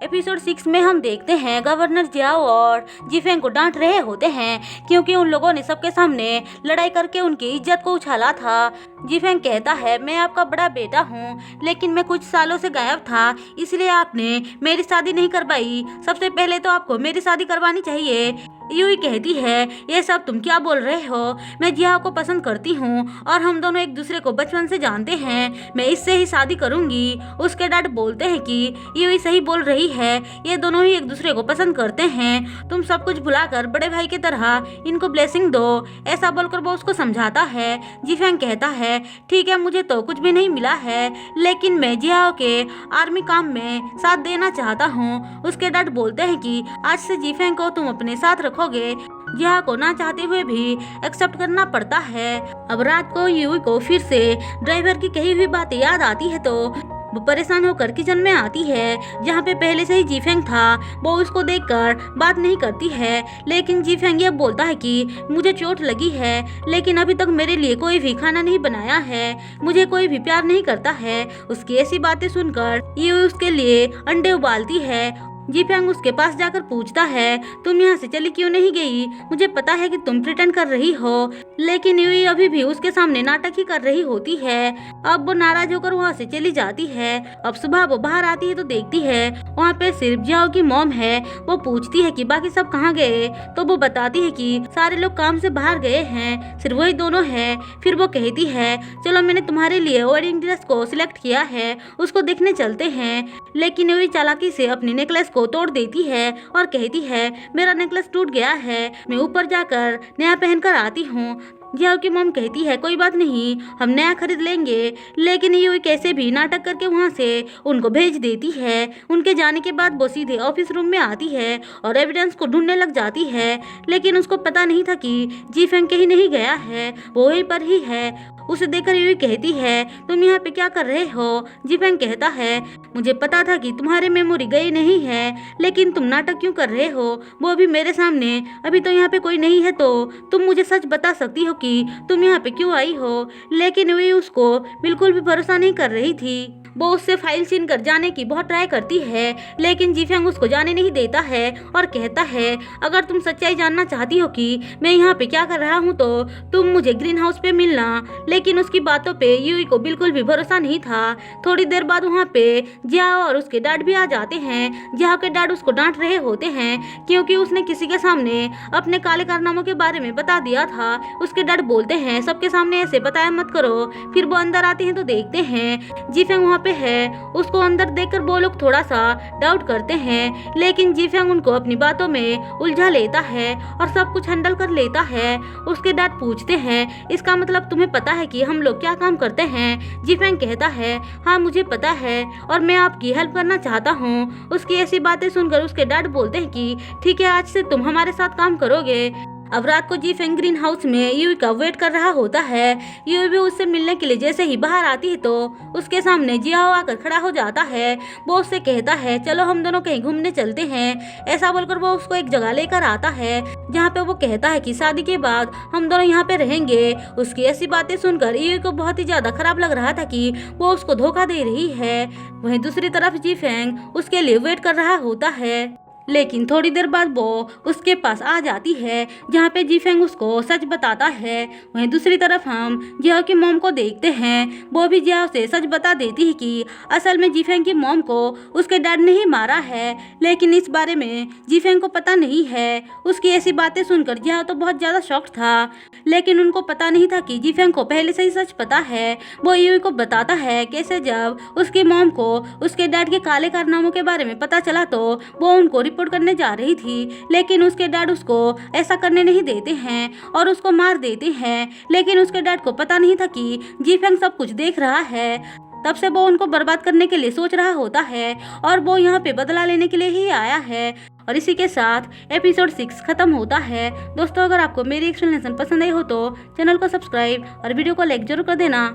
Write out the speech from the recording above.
Episode 6 में हम देखते हैं गवर्नर जियाओ और जीफेंग को डांट रहे होते हैं क्योंकि उन लोगों ने सबके सामने लड़ाई करके उनकी इज्जत को उछाला था। जीफेंग कहता है, मैं आपका बड़ा बेटा हूँ, लेकिन मैं कुछ सालों से गायब था, इसलिए आपने मेरी शादी नहीं करवाई। सबसे पहले तो आपको मेरी शादी करवानी चाहिए। यूई कहती है, ये सब तुम क्या बोल रहे हो? मैं जियाओ को पसंद करती हूँ और हम दोनों एक दूसरे को बचपन से जानते हैं, मैं इससे ही शादी करूंगी। उसके डैड बोलते हैं कि यूई सही बोल रही है, ये दोनों ही एक दूसरे को पसंद करते हैं। तुम सब कुछ भुलाकर बड़े भाई की तरह इनको ब्लेसिंग दो, ऐसा बोलकर वो उसको समझाता है। जीफेंग कहता है, ठीक है, मुझे तो कुछ भी नहीं मिला है, लेकिन मैं जियाओ के आर्मी काम में साथ देना चाहता हूँ। उसके डैड बोलते हैं कि आज से जीफेंग को तुम अपने साथ रखोगे। जियाओ को ना चाहते हुए भी एक्सेप्ट करना पड़ता है। अब रात को यूई को फिर से ड्राइवर की कही हुई बातें याद आती है तो वो परेशान होकर किचन में आती है, जहाँ पे पहले से ही जीफेंग था। वो उसको देखकर बात नहीं करती है, लेकिन जीफेंग ये बोलता है कि मुझे चोट लगी है, लेकिन अभी तक मेरे लिए कोई भी खाना नहीं बनाया है, मुझे कोई भी प्यार नहीं करता है। उसकी ऐसी बातें सुनकर यूई उसके लिए अंडे उबालती है। जीफेंग उसके पास जाकर पूछता है, तुम यहाँ से चली क्यों नहीं गई? मुझे पता है कि तुम प्रिटेंड कर रही हो, लेकिन यूई अभी भी उसके सामने नाटक ही कर रही होती है। अब वो नाराज होकर वहाँ से चली जाती है। अब सुबह वो बाहर आती है तो देखती है वहाँ पे सिर्फ जियाओ की मॉम है। वो पूछती है कि बाकी सब कहाँ गए, तो वो बताती है कि सारे लोग काम से बाहर गए हैं, सिर्फ वही दोनों है। फिर वो कहती है, चलो मैंने तुम्हारे लिए वेडिंग ड्रेस को सिलेक्ट किया है, उसको देखने चलते हैं। लेकिन यूई चालाकी से अपनी नेकलेस को तोड़ देती है और कहती है, मेरा नेकलेस टूट गया है, मैं ऊपर जाकर नया पहनकर आती हूँ। जियाओ की मॉम कहती है, कोई बात नहीं, हम नया खरीद लेंगे। लेकिन यूई कैसे भी नाटक करके वहाँ से उनको भेज देती है। उनके जाने के बाद वो सीधे ऑफिस रूम में आती है और एविडेंस को ढूंढने लग जाती है, लेकिन उसको पता नहीं था कि जीफेंग कहीं नहीं गया है, वो वहीं पर ही है। उसे देखकर यूई कहती है, तुम यहाँ पे क्या कर रहे हो? जीफेंग कहता है, मुझे पता था कि तुम्हारी मेमोरी गई नहीं है, लेकिन तुम नाटक क्यों कर रहे हो? वो भी मेरे सामने, अभी तो यहाँ पे कोई नहीं है, तो तुम मुझे सच बता सकती हो कि तुम यहाँ पे क्यों आई हो? लेकिन यूई उसको बिल्कुल भी भरोसा नहीं कर रही थी। वो उससे फाइल छीन कर जाने की बहुत ट्राई करती है, लेकिन जीफेंग उसको जाने नहीं देता है और कहता है, अगर तुम सच्चाई जानना चाहती हो कि मैं यहाँ पे क्या कर रहा हूँ तो तुम मुझे ग्रीन हाउस पे मिलना। लेकिन उसकी बातों पे यूई को बिल्कुल भी भरोसा नहीं था। थोड़ी देर बाद वहाँ पे जियाओ और उसके डैड भी आ जाते हैं। जियाओ के डैड उसको डांट रहे होते हैं क्योंकि उसने किसी के सामने अपने काले कारनामों के बारे में बता दिया था। उसके डैड बोलते हैं, सबके सामने ऐसे बताया मत करो। फिर वो अंदर आते हैं तो देखते हैं जीफेंग वहाँ पे है। उसको अंदर देखकर वो लोग थोड़ा सा डाउट करते हैं, लेकिन जीफेंग उनको अपनी बातों में उलझा लेता है और सब कुछ हैंडल कर लेता है। उसके डैड पूछते हैं, इसका मतलब तुम्हें पता है कि हम लोग क्या काम करते हैं? जीफेंग कहता है, हाँ मुझे पता है और मैं आपकी हेल्प करना चाहता हूँ। उसकी ऐसी बातें सुनकर उसके डैड बोलते हैं कि ठीक है, आज से तुम हमारे साथ काम करोगे। अब रात को जीफेंग ग्रीन हाउस में यूई का वेट कर रहा होता है। यूई भी उससे मिलने के लिए जैसे ही बाहर आती है तो उसके सामने जियाओ आकर खड़ा हो जाता है। वो उससे कहता है, चलो हम दोनों कहीं घूमने चलते हैं। ऐसा बोलकर वो उसको एक जगह लेकर आता है जहाँ पे वो कहता है कि शादी के बाद हम दोनों यहाँ पे रहेंगे। उसकी ऐसी बातें सुनकर यूई को बहुत ही ज्यादा खराब लग रहा था कि वो उसको धोखा दे रही है। वहीं दूसरी तरफ जीफेंग उसके लिए वेट कर रहा होता है, लेकिन थोड़ी देर बाद वो उसके पास आ जाती है जहाँ पे जीफेंग उसको सच बताता है। वहीं दूसरी तरफ हम जियाओ की मॉम को देखते हैं। वो भी जियाओ से सच बता देती है कि असल में जीफेंग की मॉम को उसके डैड ने ही मारा है, लेकिन इस बारे में जीफेंग को पता नहीं है। उसकी ऐसी बातें सुनकर जियाओ तो बहुत ज़्यादा शॉक्ड था, लेकिन उनको पता नहीं था कि जीफेंग को पहले से ही सच पता है। वो यूई को बताता है कैसे जब उसकी मॉम को उसके डैड के काले कारनामों के बारे में पता चला तो वो उनको रिपोर्ट करने जा रही थी, लेकिन उसके डैड उसको ऐसा करने नहीं देते हैं और उसको मार देते हैं। लेकिन उसके डैड को पता नहीं था कि जीफेंग सब कुछ देख रहा है। तब से वो उनको बर्बाद करने के लिए सोच रहा होता है और वो यहाँ पे बदला लेने के लिए ही आया है। और इसी के साथ एपिसोड 6 खत्म होता है। दोस्तों, अगर आपको मेरी एक्सप्लेनेशन पसंद आई हो तो चैनल को सब्सक्राइब और वीडियो को लाइक जरूर कर देना।